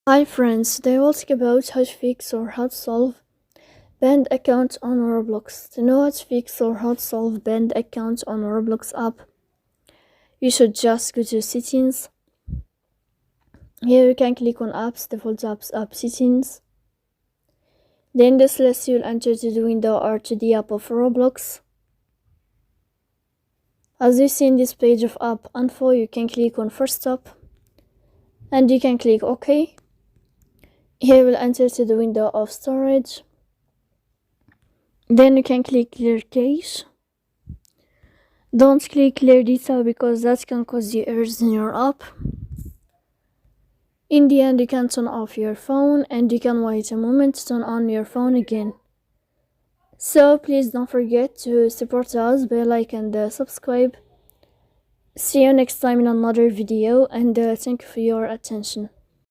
Hi friends, today we'll talk about how to fix or how to solve banned account on Roblox. To know how to fix or how to solve banned account on Roblox app, you should just go to settings. Here you can click on apps, default apps, app settings. Then this lets you enter to the window or to the app of Roblox. As you see in this page of app info, you can click on first stop and you can click OK. Here we'll enter to the window of storage. Then you can click clear cache. Don't click clear data because that can cause you errors in your app. In the end, you can turn off your phone and you can wait a moment to turn on your phone again. So please don't forget to support us by like and subscribe. See you next time in another video, and thank you for your attention.